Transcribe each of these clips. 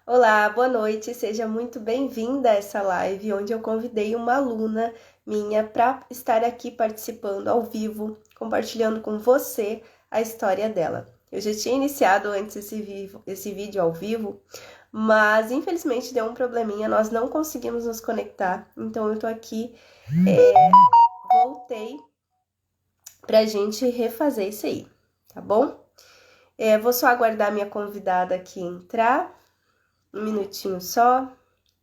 Olá, boa noite, seja muito bem-vinda a essa live onde eu convidei uma aluna minha para estar aqui participando ao vivo, compartilhando com você a história dela. Eu já tinha iniciado antes esse vídeo ao vivo, mas infelizmente deu um probleminha, nós não conseguimos nos conectar, então eu tô aqui, voltei pra gente refazer isso aí, tá bom? Vou só aguardar minha convidada aqui entrar, um minutinho só.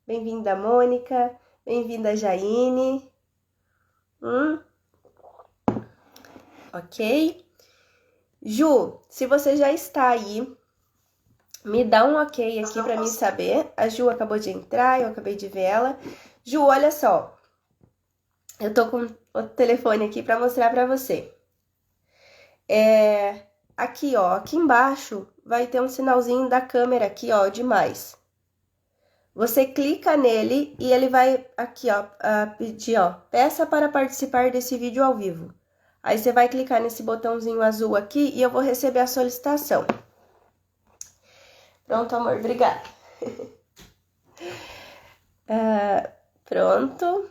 Bem-vinda, Mônica. Bem-vinda, Jaine. Hum, ok. Ju, se você já está aí, me dá um ok aqui para mim saber. A Ju acabou de entrar, eu acabei de ver ela. Ju, olha só. Eu tô com o telefone aqui para mostrar para você. Aqui, ó, aqui embaixo vai ter um sinalzinho da câmera aqui, ó, de mais. Você clica nele e ele vai aqui, ó, pedir, ó, peça para participar desse vídeo ao vivo. Aí você vai clicar nesse botãozinho azul aqui e eu vou receber a solicitação. Pronto, amor, obrigada. Pronto.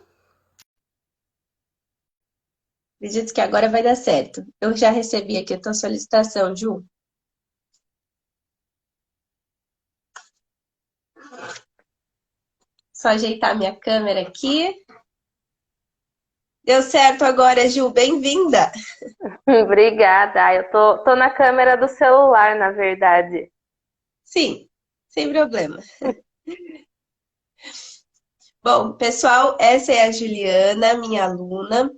Acredito que agora vai dar certo. Eu já recebi aqui a tua solicitação, Ju. Só ajeitar minha câmera aqui. Deu certo agora, Ju. Bem-vinda. Obrigada. Eu tô na câmera do celular, na verdade. Sim, sem problema. Bom, pessoal, essa é a Juliana, minha aluna.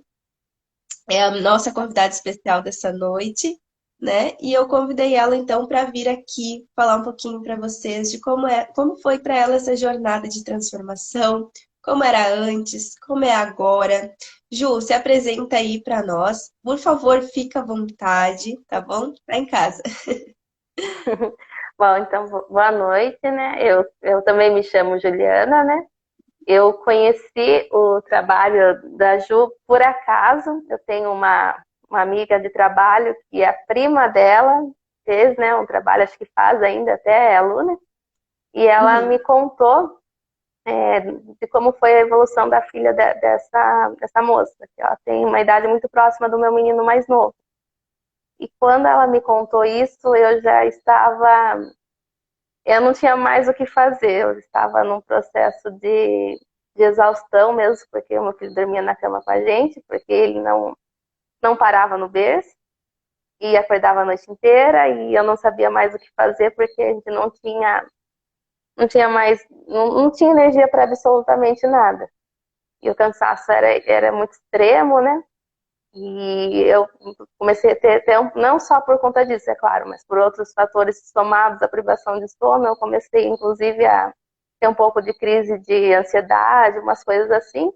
É a nossa convidada especial dessa noite, né? E eu convidei ela então para vir aqui falar um pouquinho para vocês de como foi para ela essa jornada de transformação, como era antes, como é agora. Ju, se apresenta aí para nós. Por favor, fica à vontade, tá bom? Tá em casa. Bom, então, boa noite, né? Eu também me chamo Juliana, né? Eu conheci o trabalho da Ju por acaso. Eu tenho uma amiga de trabalho que a prima dela fez, né? Um trabalho, acho que faz ainda, até é aluna. E ela Uhum, me contou de como foi a evolução da filha dessa moça, que ela tem uma idade muito próxima do meu menino mais novo. E quando ela me contou isso, eu não tinha mais o que fazer, eu estava num processo de exaustão mesmo, porque o meu filho dormia na cama com a gente, porque ele não parava no berço, e acordava a noite inteira, e eu não sabia mais o que fazer, porque a gente não tinha mais, não tinha energia para absolutamente nada. E o cansaço era muito extremo, né? E eu comecei a não só por conta disso, é claro, mas por outros fatores somados à privação de sono, eu comecei inclusive a ter um pouco de crise de ansiedade, umas coisas assim.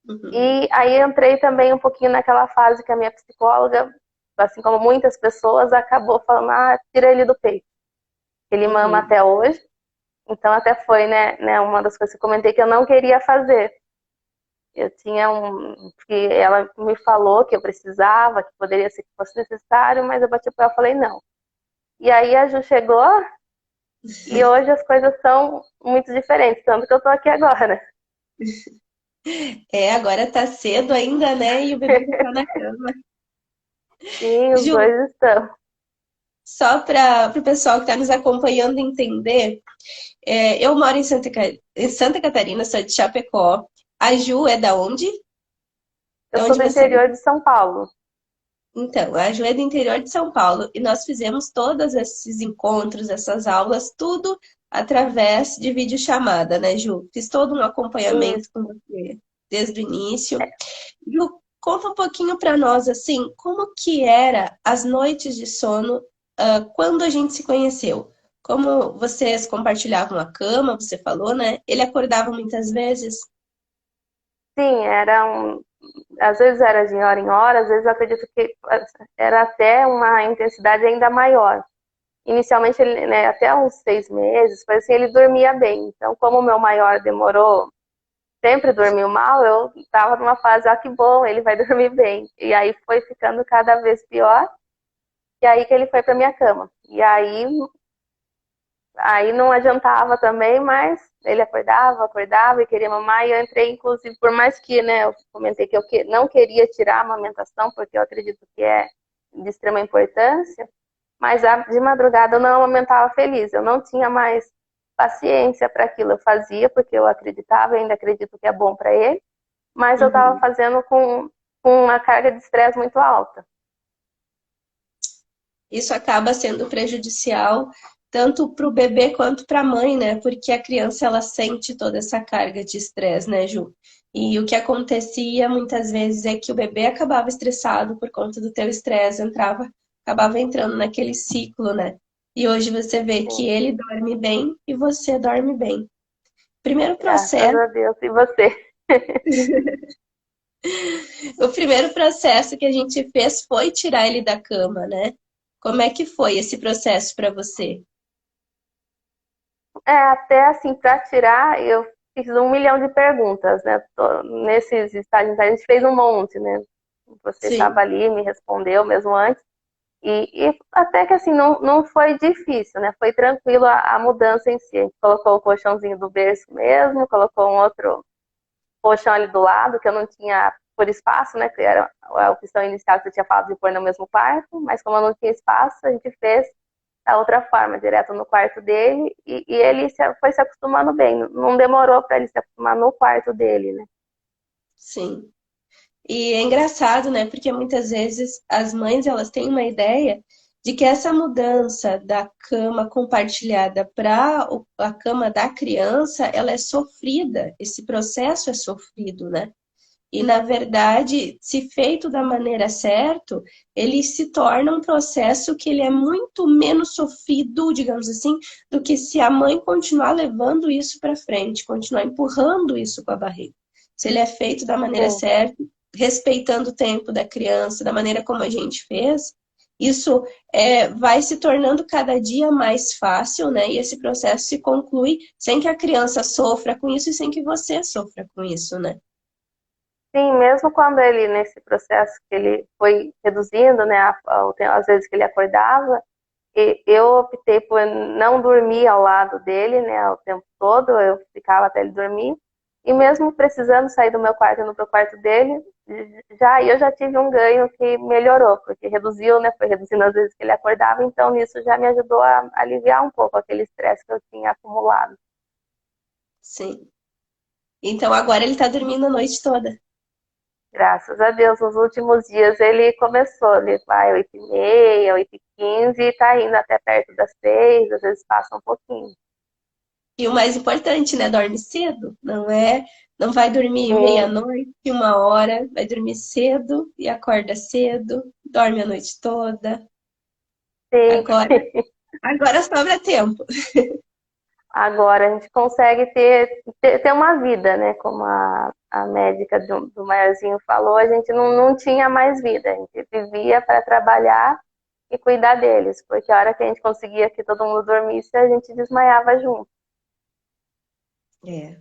uhum, E aí entrei também um pouquinho naquela fase que a minha psicóloga, assim como muitas pessoas, acabou falando, tira ele do peito. Ele mama uhum, até hoje. Então até foi, né, uma das coisas que eu comentei que eu não queria fazer. Eu tinha que ela me falou que eu precisava, que poderia ser que fosse necessário, mas eu bati o pé e falei não. E aí a Ju chegou e hoje as coisas são muito diferentes, tanto que eu tô aqui agora. Agora tá cedo ainda, né? E o bebê já tá na cama. Sim, os Ju, dois estão. só para o pessoal que está nos acompanhando entender, eu moro em Santa Catarina, sou de Chapecó. A Ju é da onde? Eu Da sou onde do você é? interior de São Paulo. Então, a Ju é do interior de São Paulo e nós fizemos todos esses encontros, essas aulas, tudo através de videochamada, né, Ju? Fiz todo um acompanhamento Isso. com você desde o início. Ju, conta um pouquinho para nós, assim, como que era as noites de sono, quando a gente se conheceu? Como vocês compartilhavam a cama, você falou, né? Ele acordava muitas vezes? Sim, às vezes era de hora em hora, às vezes eu acredito que era até uma intensidade ainda maior. Inicialmente, ele, né, até uns 6 meses, foi assim, ele dormia bem. Então, como o meu maior demorou, sempre dormiu mal, eu estava numa fase, que bom, ele vai dormir bem. E aí foi ficando cada vez pior, e aí que ele foi para minha cama. E aí Aí não adiantava também, mas ele acordava e queria mamar, e eu entrei, inclusive, por mais que, né, eu comentei que eu não queria tirar a amamentação, porque eu acredito que é de extrema importância, mas de madrugada eu não amamentava feliz, eu não tinha mais paciência para aquilo. Eu fazia porque eu acreditava, ainda acredito que é bom para ele, mas eu estava Uhum. fazendo com uma carga de estresse muito alta. Isso acaba sendo prejudicial tanto para o bebê quanto para a mãe, né? Porque a criança ela sente toda essa carga de estresse, né, Ju? E o que acontecia muitas vezes é que o bebê acabava estressado por conta do teu estresse, acabava entrando naquele ciclo, né? E hoje você vê que Sim, ele dorme bem e você dorme bem. Primeiro graças processo, a Deus. E você? o primeiro processo que a gente fez foi tirar ele da cama, né? Como é que foi esse processo para você? Até assim, para tirar, eu fiz 1 milhão de perguntas, né? Nesses estágios, a gente fez um monte, né? Você estava Sim. ali, me respondeu mesmo antes. E até que assim, não foi difícil, né? Foi tranquilo a mudança em si. A gente colocou o colchãozinho do berço mesmo, colocou um outro colchão ali do lado, que eu não tinha por espaço, né? Que era a opção inicial que eu tinha falado de pôr no mesmo quarto, mas como eu não tinha espaço, a gente fez da outra forma, direto no quarto dele, e ele foi se acostumando bem. Não demorou para ele se acostumar no quarto dele, né? Sim. E é engraçado, né? Porque muitas vezes as mães elas têm uma ideia de que essa mudança da cama compartilhada para a cama da criança, ela é sofrida. Esse processo é sofrido, né? E na verdade, se feito da maneira certa, ele se torna um processo que ele é muito menos sofrido, digamos assim, do que se a mãe continuar levando isso para frente, continuar empurrando isso com a barriga. Se ele é feito da maneira Sim, certa, respeitando o tempo da criança, da maneira como a gente fez, isso vai se tornando cada dia mais fácil, né? E esse processo se conclui sem que a criança sofra com isso e sem que você sofra com isso, né? sim, mesmo quando ele, nesse processo que ele foi reduzindo, né, às vezes que ele acordava, eu optei por não dormir ao lado dele, né, o tempo todo, eu ficava até ele dormir, e mesmo precisando sair do meu quarto e ir pro quarto dele, eu já tive um ganho que melhorou, porque reduziu, né, foi reduzindo as vezes que ele acordava, então isso já me ajudou a aliviar um pouco aquele estresse que eu tinha acumulado. Sim. Então agora ele tá dormindo a noite toda. Graças a Deus, nos últimos dias ele começou, ele vai 8h30, 8h15 e tá indo até perto das 6, às vezes passa um pouquinho. E o mais importante, né? Dorme cedo. Não vai dormir Sim, meia-noite, 1 hora. Vai dormir cedo e acorda cedo. Dorme a noite toda. sim. Agora sobra tempo. Agora a gente consegue ter uma vida, né? Como a médica do maiorzinho falou, a gente não tinha mais vida. A gente vivia para trabalhar e cuidar deles, porque a hora que a gente conseguia que todo mundo dormisse, a gente desmaiava junto. É,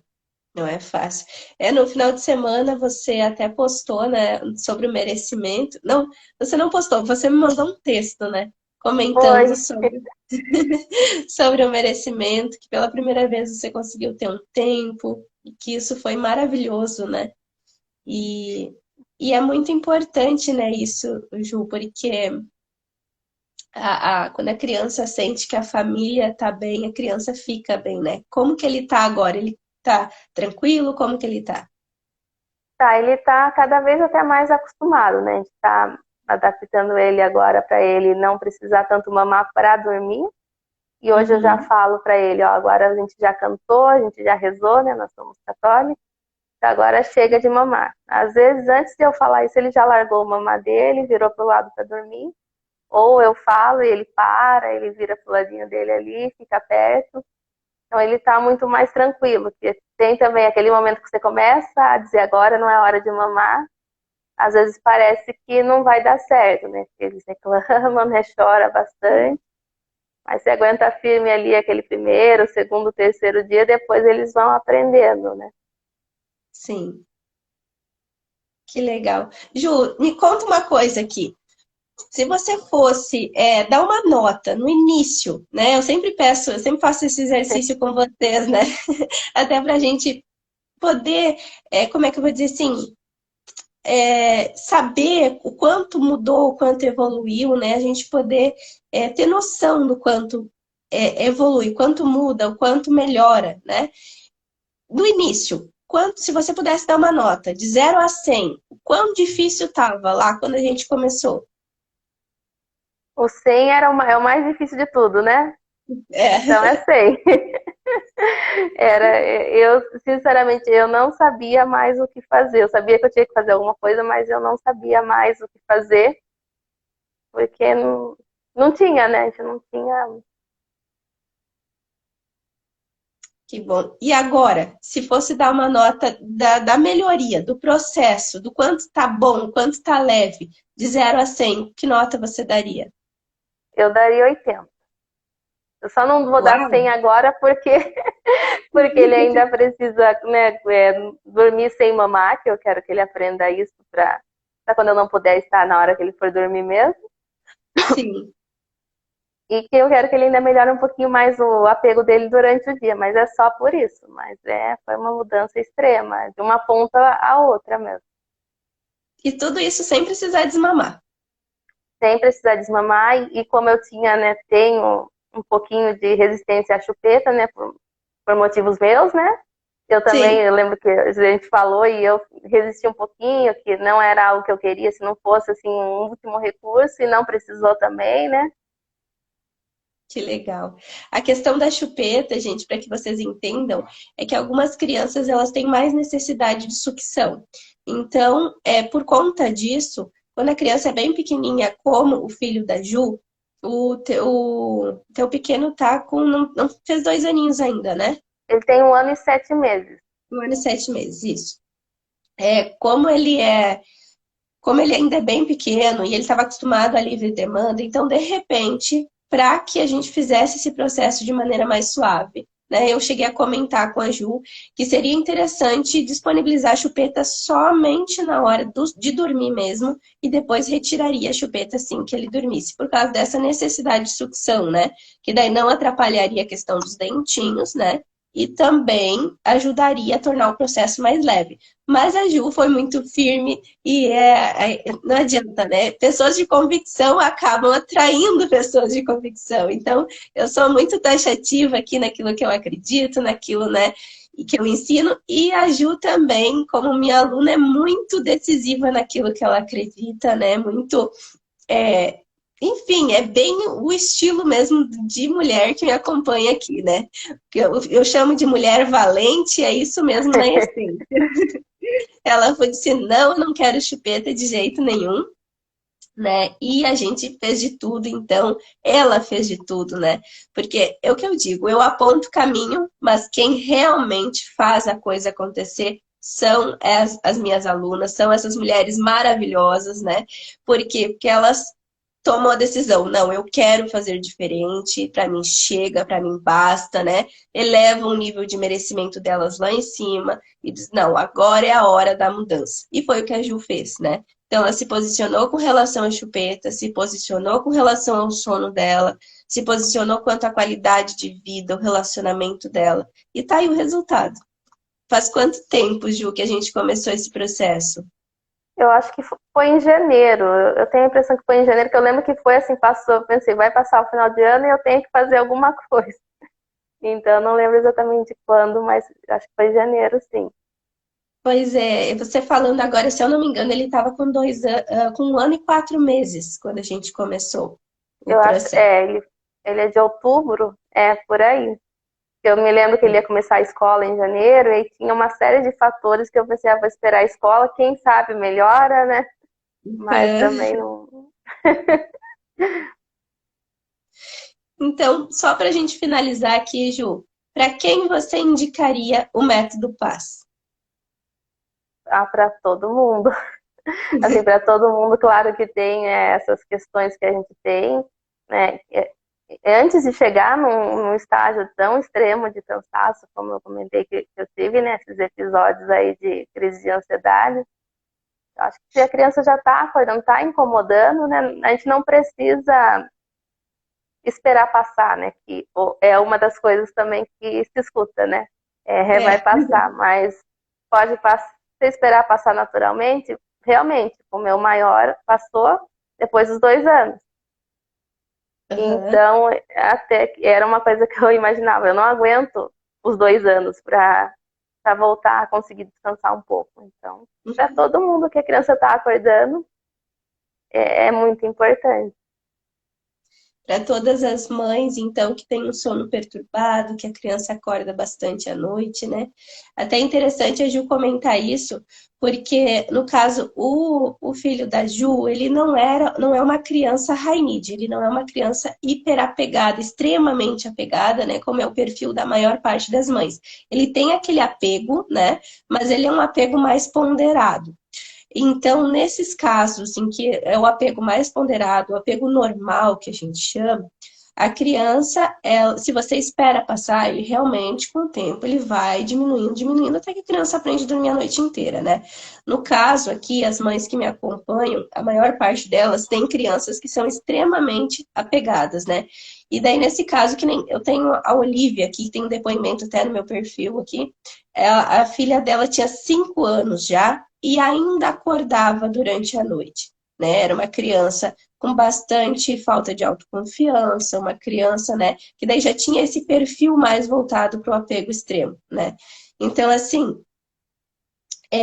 não é fácil. No final de semana você até postou, né, sobre o merecimento. Não, você não postou, você me mandou um texto, né? Foi, Comentando sobre o merecimento, que pela primeira vez você conseguiu ter um tempo, e que isso foi maravilhoso, né? E, e é muito importante, né, isso, Ju, porque quando a criança sente que a família tá bem, a criança fica bem, né? Como que ele tá agora? Ele tá tranquilo? Como que ele tá? tá, ele tá cada vez até mais acostumado, né? A gente tá adaptando ele agora para ele não precisar tanto mamar para dormir. E hoje eu já Uhum, falo para ele, ó, agora a gente já cantou, a gente já rezou, né? Nós somos católicos. Agora chega de mamar. Às vezes, antes de eu falar isso, ele já largou o mamar dele, virou pro lado para dormir. Ou eu falo e ele para, ele vira pro ladinho dele ali, fica perto. Então ele tá muito mais tranquilo. Porque tem também aquele momento que você começa a dizer agora não é hora de mamar. Às vezes parece que não vai dar certo, né? Porque eles reclamam, né? Chora bastante. Mas você aguenta firme ali aquele primeiro, segundo, terceiro dia, depois eles vão aprendendo, né? sim, que legal. Ju, me conta uma coisa aqui. Se você fosse dar uma nota no início, né? Eu sempre faço esse exercício com vocês, né? Até para a gente poder, como é que eu vou dizer assim, saber o quanto mudou, o quanto evoluiu, né? A gente poder ter noção do quanto evolui, quanto muda, o quanto melhora, né? Do início, se você pudesse dar uma nota de 0 a 100, o quão difícil estava lá quando a gente começou? O 100 é o mais difícil de tudo, né? Então É, é 100. Sinceramente, eu não sabia mais o que fazer. Eu sabia que eu tinha que fazer alguma coisa, mas eu não sabia mais o que fazer, porque não tinha, né? A gente não tinha. que bom. E agora, se fosse dar uma nota da melhoria, do processo, do quanto está bom, quanto está leve, de 0 a 100, que nota você daria? Eu daria 80. Eu só não vou dar Uau! 100 agora porque ele ainda precisa, né, dormir sem mamar, que eu quero que ele aprenda isso para quando eu não puder estar na hora que ele for dormir mesmo. Sim, E que eu quero que ele ainda melhore um pouquinho mais o apego dele durante o dia, mas é só por isso. Mas foi uma mudança extrema, de uma ponta à outra mesmo. e tudo isso sem precisar desmamar. Sem precisar desmamar, e como eu tinha, né, tenho um pouquinho de resistência à chupeta, né, por motivos meus, né? Eu também, Sim, eu lembro que a gente falou e eu resisti um pouquinho, que não era algo que eu queria, se não fosse assim um último recurso, e não precisou também, né? que legal. A questão da chupeta, gente, para que vocês entendam, é que algumas crianças elas têm mais necessidade de sucção. Então, por conta disso, quando a criança é bem pequenininha, como o filho da Ju, o teu pequeno tá com, não fez 2 aninhos ainda, né? Ele tem 1 ano e 7 meses. 1 ano e 7 meses, isso. Como ele ainda é bem pequeno e ele estava acostumado à livre demanda, então, de repente, para que a gente fizesse esse processo de maneira mais suave, né, eu cheguei a comentar com a Ju que seria interessante disponibilizar a chupeta somente na hora de dormir mesmo e depois retiraria a chupeta assim que ele dormisse, por causa dessa necessidade de sucção, né? Que daí não atrapalharia a questão dos dentinhos, né? E também ajudaria a tornar o processo mais leve. Mas a Ju foi muito firme e não adianta, né? Pessoas de convicção acabam atraindo pessoas de convicção. Então, eu sou muito taxativa aqui naquilo que eu acredito, naquilo, né, e que eu ensino. E a Ju também, como minha aluna, é muito decisiva naquilo que ela acredita, né? Muito. é, Enfim, é bem o estilo mesmo de mulher que me acompanha aqui, né? Que eu chamo de mulher valente, é isso mesmo na essência. Ela foi disse, não, eu não quero chupeta de jeito nenhum, né? E a gente fez de tudo, então ela fez de tudo, né? Porque é o que eu digo, eu aponto o caminho, mas quem realmente faz a coisa acontecer são as minhas alunas, são essas mulheres maravilhosas, né? Por quê? Porque elas tomam a decisão, não, eu quero fazer diferente, para mim chega, para mim basta, né? Eleva o nível de merecimento delas lá em cima e diz, não, agora é a hora da mudança. E foi o que a Ju fez, né? Então, ela se posicionou com relação à chupeta, se posicionou com relação ao sono dela, se posicionou quanto à qualidade de vida, o relacionamento dela. E tá aí o resultado. Faz quanto tempo, Ju, que a gente começou esse processo? Eu acho que foi em janeiro. Eu tenho a impressão que foi em janeiro, que eu lembro que foi assim, passou, eu pensei, vai passar o final de ano e eu tenho que fazer alguma coisa. Então, eu não lembro exatamente quando, mas acho que foi em janeiro, sim. Pois é, você falando agora, se eu não me engano, ele estava com 1 ano e 4 meses quando a gente começou o Eu acho, processo. ele é de outubro, por aí. Eu me lembro que ele ia começar a escola em janeiro e tinha uma série de fatores que eu pensei, vou esperar a escola, quem sabe melhora, né? Mas também não. Então, só para a gente finalizar aqui, Ju, para quem você indicaria o método PAS? Ah, para todo mundo. Assim, para todo mundo, claro que tem essas questões que a gente tem, né? Antes de chegar num estágio tão extremo de cansaço, como eu comentei que eu tive, né? Esses episódios aí de crise de ansiedade, Eu acho que se a criança já está acordando, está incomodando, né? A gente não precisa esperar passar, né? Que é uma das coisas também que se escuta, né? Vai É. passar, mas pode passar, se esperar passar naturalmente, realmente, o meu maior passou depois dos 2 anos. Aham. Então, até que era uma coisa que eu imaginava, eu não aguento os 2 anos para voltar a conseguir descansar um pouco. Então, para todo mundo que a criança está acordando, é muito importante. Para todas as mães, então, que têm um sono perturbado, que a criança acorda bastante à noite, né? Até interessante a Ju comentar isso, porque, no caso, o filho da Ju, ele não é uma criança high need, ele não é uma criança hiperapegada, extremamente apegada, né? Como é o perfil da maior parte das mães. Ele tem aquele apego, né? Mas ele é um apego mais ponderado. Então, nesses casos em que é o apego mais ponderado, o apego normal que a gente chama, a criança, se você espera passar, ele realmente, com o tempo, ele vai diminuindo, diminuindo, até que a criança aprende a dormir a noite inteira, né? No caso aqui, as mães que me acompanham, a maior parte delas tem crianças que são extremamente apegadas, né? E daí, nesse caso, que nem eu tenho a Olivia aqui, que tem um depoimento até no meu perfil aqui, a filha dela tinha 5 anos já e ainda acordava durante a noite, né? Era uma criança com bastante falta de autoconfiança, uma criança, né, que daí já tinha esse perfil mais voltado para o apego extremo, né? Então, assim,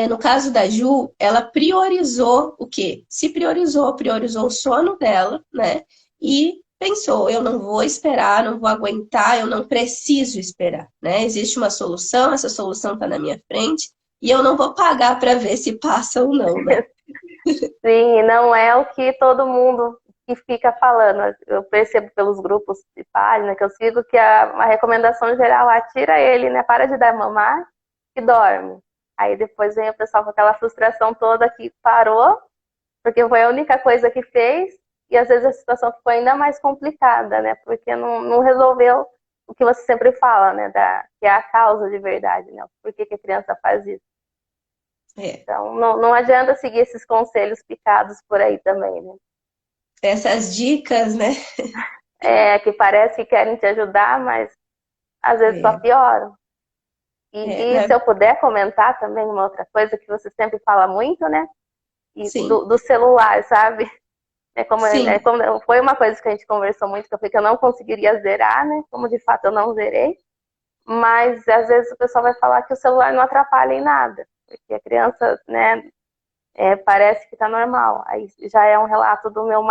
no caso da Ju, ela priorizou o quê? Se priorizou, priorizou o sono dela, né? E pensou, eu não vou esperar, não vou aguentar, eu não preciso esperar, né? Existe uma solução, essa solução está na minha frente, e eu não vou pagar para ver se passa ou não, né? Sim, não é o que todo mundo que fica falando. Eu percebo pelos grupos de página que eu sigo que a recomendação geral é tira ele, né? Para de dar mamar e dorme. Aí depois vem o pessoal com aquela frustração toda que parou, porque foi a única coisa que fez, e às vezes a situação ficou ainda mais complicada, né? Porque não resolveu o que você sempre fala, né? Que é a causa de verdade, né? Por que a criança faz isso? É. Então, não adianta seguir esses conselhos picados por aí também, né? Essas dicas, né? Que parece que querem te ajudar, mas às vezes só É, pioram. E né? se eu puder comentar também uma outra coisa que você sempre fala muito, né? E Sim, do celular, sabe? sim, Foi uma coisa que a gente conversou muito, que eu falei que eu não conseguiria zerar, né? Como de fato eu não zerei. Mas às vezes o pessoal vai falar que o celular não atrapalha em nada, porque a criança, né, parece que tá normal. Aí já é um relato do meu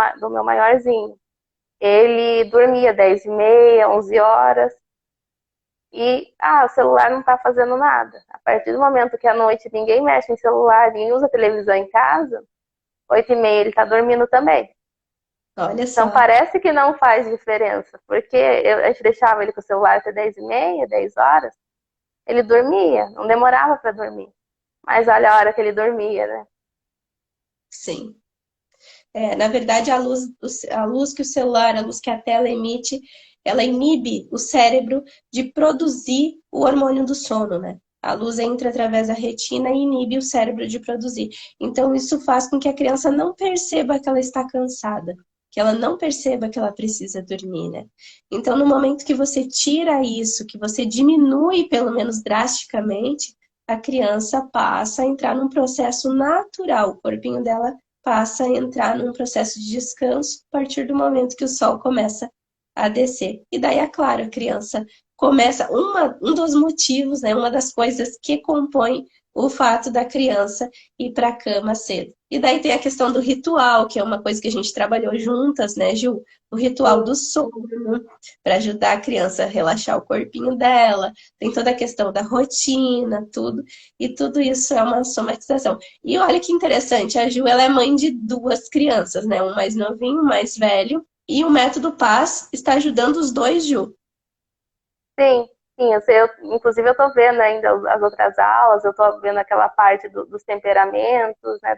maiorzinho. Ele dormia 10h30, 11 horas, e o celular não tá fazendo nada. A partir do momento que à noite ninguém mexe em celular, ninguém usa televisão em casa, 8h30 ele tá dormindo também. olha Então só. parece que não faz diferença, porque a gente deixava ele com o celular até 10h30, 10 horas, ele dormia, não demorava para dormir. Mas olha a hora que ele dormia, né? Sim. Na verdade, a luz que o celular, a luz que a tela emite, ela inibe o cérebro de produzir o hormônio do sono, né? A luz entra através da retina e inibe o cérebro de produzir. Então, isso faz com que a criança não perceba que ela está cansada, que ela não perceba que ela precisa dormir, né? Então, no momento que você tira isso, que você diminui, pelo menos drasticamente, a criança passa a entrar num processo natural, o corpinho dela passa a entrar num processo de descanso a partir do momento que o sol começa a descer. E daí, é claro, a criança começa. Um dos motivos, né, uma das coisas que compõe o fato da criança ir para a cama cedo. E daí tem a questão do ritual, que é uma coisa que a gente trabalhou juntas, né, Ju? O ritual Sim, do sono, para ajudar a criança a relaxar o corpinho dela. Tem toda a questão da rotina, tudo. E tudo isso é uma somatização. E olha que interessante, a Ju ela é mãe de duas crianças, né? Um mais novinho, um mais velho. E o método Paz está ajudando os dois, Ju. sim, sim. Inclusive, eu tô vendo ainda as outras aulas, eu tô vendo aquela parte dos temperamentos, né?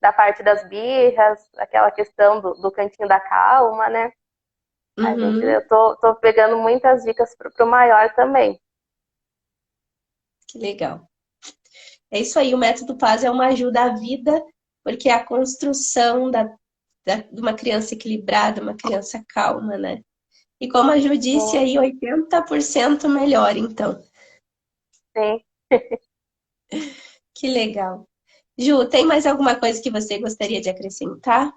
Da parte das birras, aquela questão do cantinho da calma, né? Uhum, Eu tô pegando muitas dicas pro maior também. que legal. É isso aí, o método Paz é uma ajuda à vida porque é a construção de uma criança equilibrada, uma criança calma, né? E como a Ju disse Sim, aí, 80% melhor, então. sim. Que legal. Ju, tem mais alguma coisa que você gostaria de acrescentar?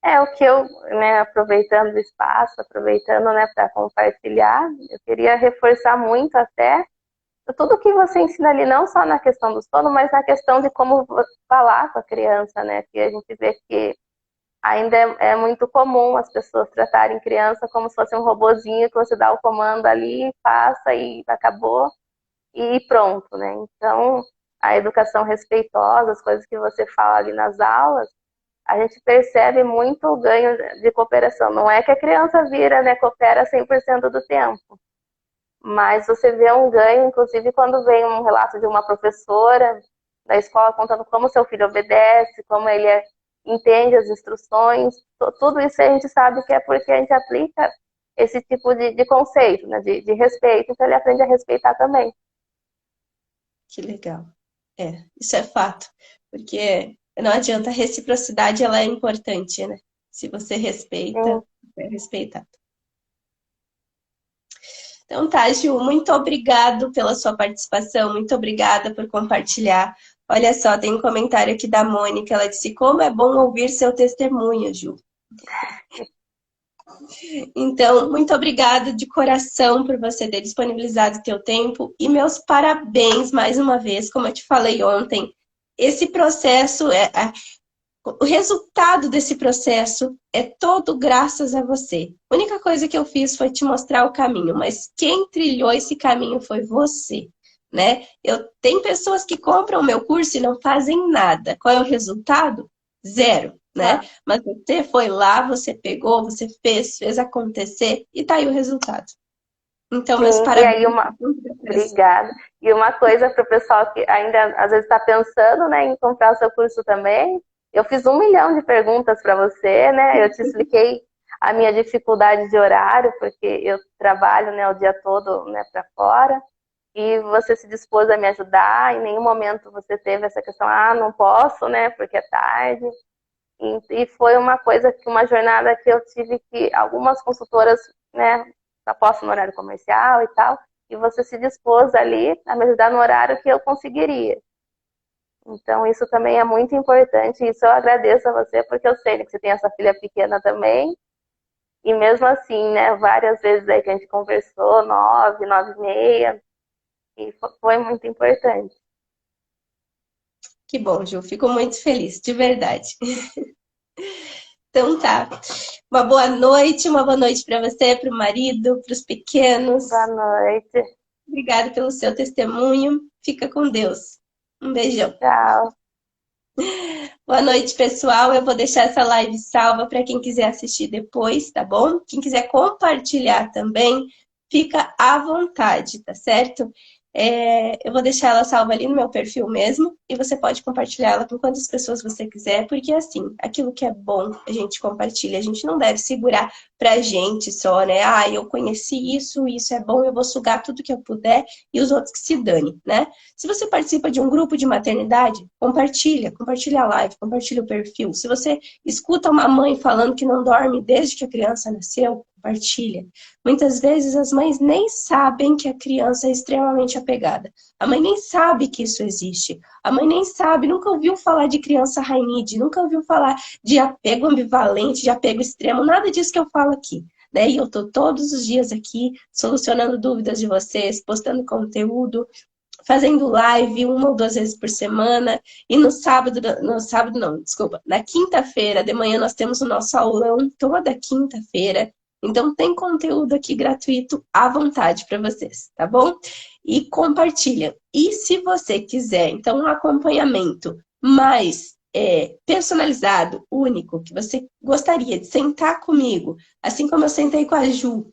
É o que eu, né, aproveitando o espaço, aproveitando, né, para compartilhar, eu queria reforçar muito até tudo que você ensina ali, não só na questão do sono, mas na questão de como falar com a criança, né? Que a gente vê que ainda é muito comum as pessoas tratarem criança como se fosse um robozinho que você dá o comando ali, passa e acabou e pronto, né? Então, a educação respeitosa, as coisas que você fala ali nas aulas, a gente percebe muito o ganho de cooperação. Não é que a criança vira, né, coopera 100% do tempo, mas você vê um ganho, inclusive, quando vem um relato de uma professora da escola contando como seu filho obedece, como ele entende as instruções. Tudo isso a gente sabe que é porque a gente aplica esse tipo de conceito, né, de respeito, então ele aprende a respeitar também. Que legal. Isso é fato. Porque não adianta, a reciprocidade ela é importante, né? Se você respeita, Sim, é respeitado. Então tá, Gil, muito obrigado pela sua participação, muito obrigada por compartilhar. Olha só, tem um comentário aqui da Mônica, ela disse, como é bom ouvir seu testemunho, Gil. Então, muito obrigada de coração por você ter disponibilizado o teu tempo e meus parabéns mais uma vez, como eu te falei ontem. Esse processo, o resultado desse processo é todo graças a você. A única coisa que eu fiz foi te mostrar o caminho, mas quem trilhou esse caminho foi você, né? Tem pessoas que compram o meu curso e não fazem nada. Qual é o resultado? Zero, né? tá. Mas você foi lá, você pegou, você fez acontecer e tá aí o resultado. Então, meus Sim, e aí parabéns. obrigada. E uma coisa para o pessoal que ainda às vezes está pensando, né, em comprar o seu curso também, eu fiz 1 milhão de perguntas para você, né? Eu te expliquei a minha dificuldade de horário, porque eu trabalho, né, o dia todo, né, para fora, e você se dispôs a me ajudar. Em nenhum momento você teve essa questão, não posso, né, porque é tarde. E foi uma coisa que uma jornada que eu tive que algumas consultoras, né, apostam no horário comercial e tal, e você se dispôs ali a me ajudar no horário que eu conseguiria. Então isso também é muito importante, e isso eu agradeço a você, porque eu sei, né, que você tem essa filha pequena também, e mesmo assim, né, várias vezes aí que a gente conversou, 9, 9h30, e foi muito importante. Que bom, Ju. Fico muito feliz, de verdade. Então tá. Uma boa noite para você, para o marido, para os Boa pequenos. noite, Obrigada pelo seu testemunho. Fica com Deus. Um beijão. tchau. Boa noite, pessoal. Eu vou deixar essa live salva para quem quiser assistir depois, tá bom? Quem quiser compartilhar também, fica à vontade, tá certo? Eu vou deixar ela salva ali no meu perfil mesmo e você pode compartilhar ela com quantas pessoas você quiser, porque assim, aquilo que é bom a gente compartilha. A gente não deve segurar pra gente só, né? Eu conheci isso, isso é bom, eu vou sugar tudo que eu puder e os outros que se dane, né? Se você participa de um grupo de maternidade, compartilha a live, compartilha o perfil. Se você escuta uma mãe falando que não dorme desde que a criança nasceu, compartilha. Muitas vezes as mães nem sabem que a criança é extremamente apegada. A mãe nem sabe que isso existe. A mãe nem sabe, nunca ouviu falar de criança rainide, nunca ouviu falar de apego ambivalente, de apego extremo, nada disso que eu falo aqui. Né? E eu tô todos os dias aqui solucionando dúvidas de vocês, postando conteúdo, fazendo live 1 ou 2 vezes por semana. E no sábado não, desculpa, na quinta-feira de manhã nós temos o nosso aulão toda quinta-feira. Então tem conteúdo aqui gratuito à vontade para vocês, tá bom? E compartilha. E se você quiser, então, um acompanhamento mais personalizado, único, que você gostaria de sentar comigo, assim como eu sentei com a Ju,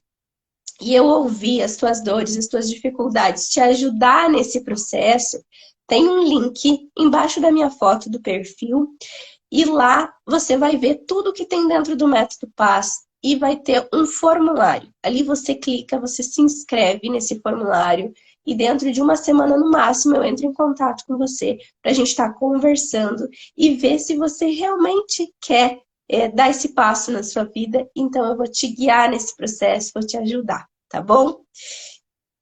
e eu ouvi as tuas dores, as tuas dificuldades, te ajudar nesse processo, tem um link embaixo da minha foto do perfil e lá você vai ver tudo que tem dentro do Método Paz e vai ter um formulário. Ali você clica, você se inscreve nesse formulário e dentro de uma semana no máximo eu entro em contato com você para a gente estar conversando e ver se você realmente quer dar esse passo na sua vida. Então eu vou te guiar nesse processo, vou te ajudar, tá bom?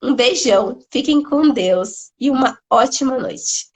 Um beijão, fiquem com Deus e uma ótima noite.